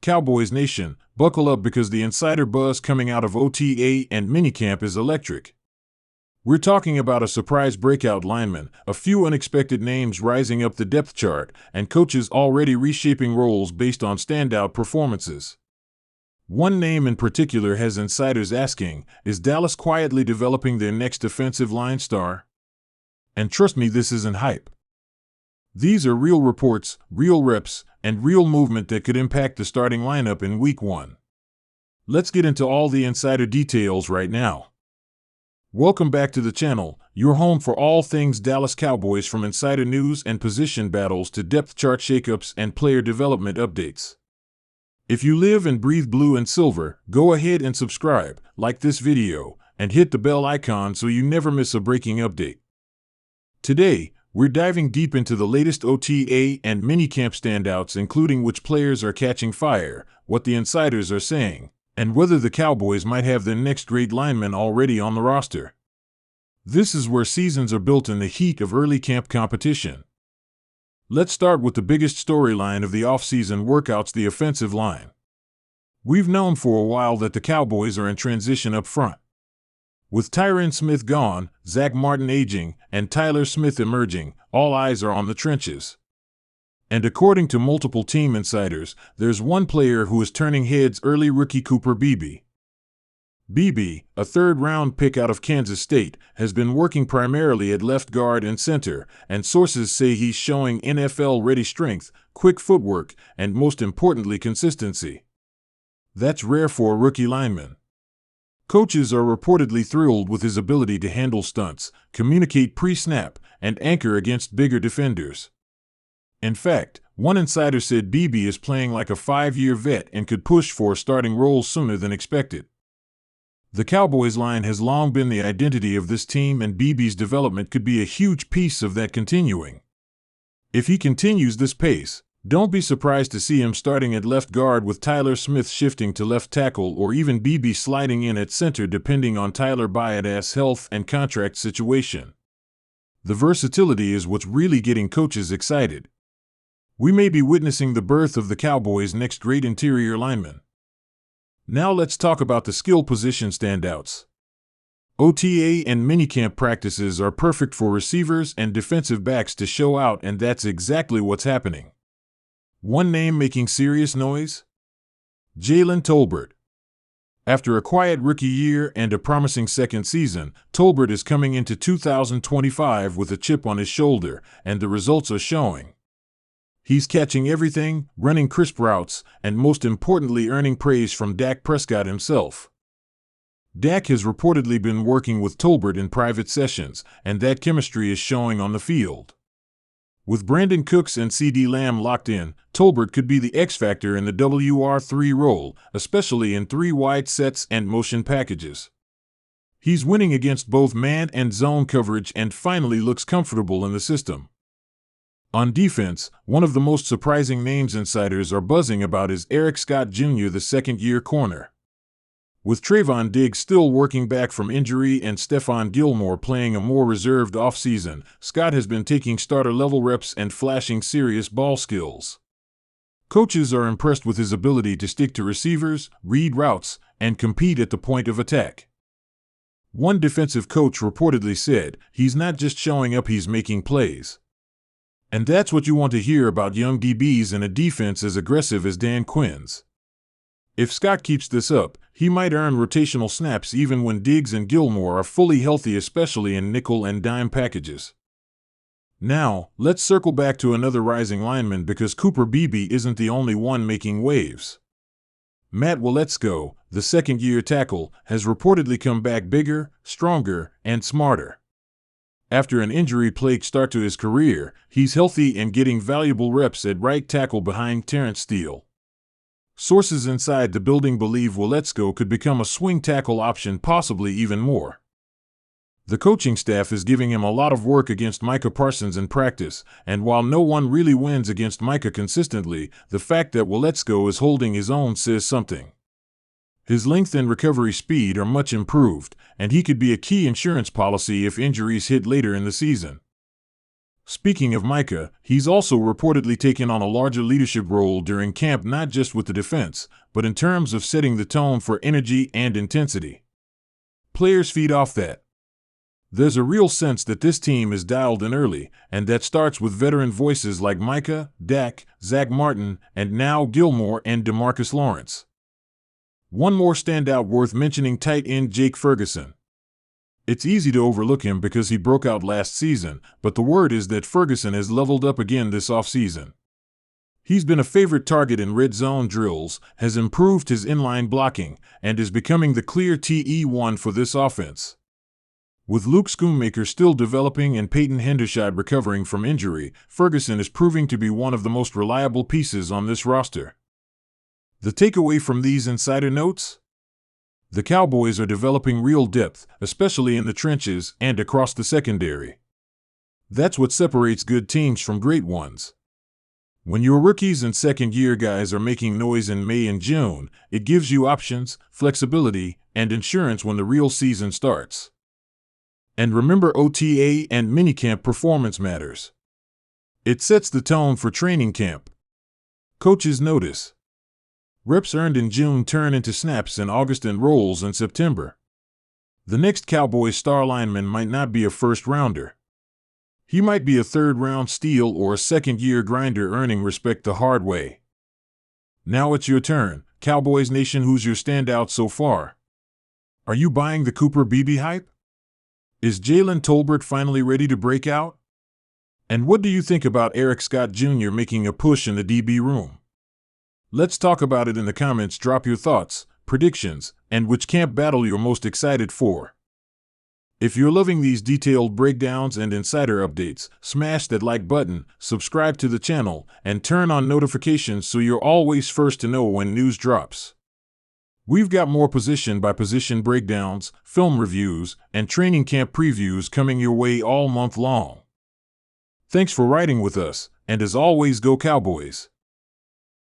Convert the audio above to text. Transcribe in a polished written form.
Cowboys Nation, buckle up because the insider buzz coming out of OTA and Minicamp is electric. We're talking about a surprise breakout lineman, a few unexpected names rising up the depth chart, and coaches already reshaping roles based on standout performances. One name in particular has insiders asking, is Dallas quietly developing their next defensive line star? And trust me, this isn't hype. These are real reports, real reps, and real movement that could impact the starting lineup in Week 1. Let's get into all the insider details right now. Welcome back to the channel, your home for all things Dallas Cowboys, from insider news and position battles to depth chart shakeups and player development updates. If you live and breathe blue and silver, go ahead and subscribe, like this video, and hit the bell icon so you never miss a breaking update. Today, we're diving deep into the latest OTA and Minicamp standouts, including which players are catching fire, what the insiders are saying, and whether the Cowboys might have their next great lineman already on the roster. This is where seasons are built in the heat of early camp competition. Let's start with the biggest storyline of the offseason workouts: the offensive line. We've known for a while that the Cowboys are in transition up front. With Tyron Smith gone, Zach Martin aging, and Tyler Smith emerging, all eyes are on the trenches. And according to multiple team insiders, there's one player who is turning heads early: rookie Cooper Beebe. Beebe, a third-round pick out of Kansas State, has been working primarily at left guard and center, and sources say he's showing NFL-ready strength, quick footwork, and most importantly, consistency. That's rare for a rookie lineman. Coaches are reportedly thrilled with his ability to handle stunts, communicate pre-snap, and anchor against bigger defenders. In fact, one insider said Beebe is playing like a 5-year vet and could push for a starting role sooner than expected. The Cowboys line has long been the identity of this team, and Beebe's development could be a huge piece of that continuing. If he continues this pace, don't be surprised to see him starting at left guard with Tyler Smith shifting to left tackle, or even Beebe sliding in at center depending on Tyler Byad's health and contract situation. The versatility is what's really getting coaches excited. We may be witnessing the birth of the Cowboys' next great interior lineman. Now let's talk about the skill position standouts. OTA and Minicamp practices are perfect for receivers and defensive backs to show out, and that's exactly what's happening. One name making serious noise? Jalen Tolbert. After a quiet rookie year and a promising second season, Tolbert is coming into 2025 with a chip on his shoulder, and the results are showing. He's catching everything, running crisp routes, and most importantly earning praise from Dak Prescott himself. Dak has reportedly been working with Tolbert in private sessions, and that chemistry is showing on the field. With Brandon Cooks and CeeDee Lamb locked in, Tolbert could be the X-factor in the WR3 role, especially in 3-wide sets and motion packages. He's winning against both man and zone coverage and finally looks comfortable in the system. On defense, one of the most surprising names insiders are buzzing about is Eric Scott Jr., the second-year corner. With Trayvon Diggs still working back from injury and Stephon Gilmore playing a more reserved offseason, Scott has been taking starter-level reps and flashing serious ball skills. Coaches are impressed with his ability to stick to receivers, read routes, and compete at the point of attack. One defensive coach reportedly said, "He's not just showing up, he's making plays." And that's what you want to hear about young DBs in a defense as aggressive as Dan Quinn's. If Scott keeps this up, he might earn rotational snaps even when Diggs and Gilmore are fully healthy, especially in nickel and dime packages. Now, let's circle back to another rising lineman, because Cooper Beebe isn't the only one making waves. Matt Waletzko, the second-year tackle, has reportedly come back bigger, stronger, and smarter. After an injury-plagued start to his career, he's healthy and getting valuable reps at right tackle behind Terrence Steele. Sources inside the building believe Waletzko could become a swing tackle option, possibly even more. The coaching staff is giving him a lot of work against Micah Parsons in practice, and while no one really wins against Micah consistently, the fact that Waletzko is holding his own says something. His length and recovery speed are much improved, and he could be a key insurance policy if injuries hit later in the season. Speaking of Micah, he's also reportedly taken on a larger leadership role during camp, not just with the defense, but in terms of setting the tone for energy and intensity. Players feed off that. There's a real sense that this team is dialed in early, and that starts with veteran voices like Micah, Dak, Zach Martin, and now Gilmore and DeMarcus Lawrence. One more standout worth mentioning: tight end Jake Ferguson. It's easy to overlook him because he broke out last season, but the word is that Ferguson has leveled up again this offseason. He's been a favorite target in red zone drills, has improved his inline blocking, and is becoming the clear TE1 for this offense. With Luke Schoonmaker still developing and Peyton Hendershot recovering from injury, Ferguson is proving to be one of the most reliable pieces on this roster. The takeaway from these insider notes? The Cowboys are developing real depth, especially in the trenches and across the secondary. That's what separates good teams from great ones. When your rookies and second-year guys are making noise in May and June, it gives you options, flexibility, and insurance when the real season starts. And remember, OTA and Minicamp performance matters. It sets the tone for training camp. Coaches notice. Reps earned in June turn into snaps in August and roles in September. The next Cowboys star lineman might not be a first-rounder. He might be a third-round steal or a second-year grinder earning respect the hard way. Now it's your turn, Cowboys Nation. Who's your standout so far? Are you buying the Cooper Beebe hype? Is Jalen Tolbert finally ready to break out? And what do you think about Eric Scott Jr. making a push in the DB room? Let's talk about it in the comments. Drop your thoughts, predictions, and which camp battle you're most excited for. If you're loving these detailed breakdowns and insider updates, smash that like button, subscribe to the channel, and turn on notifications so you're always first to know when news drops. We've got more position-by-position breakdowns, film reviews, and training camp previews coming your way all month long. Thanks for riding with us, and as always, go Cowboys!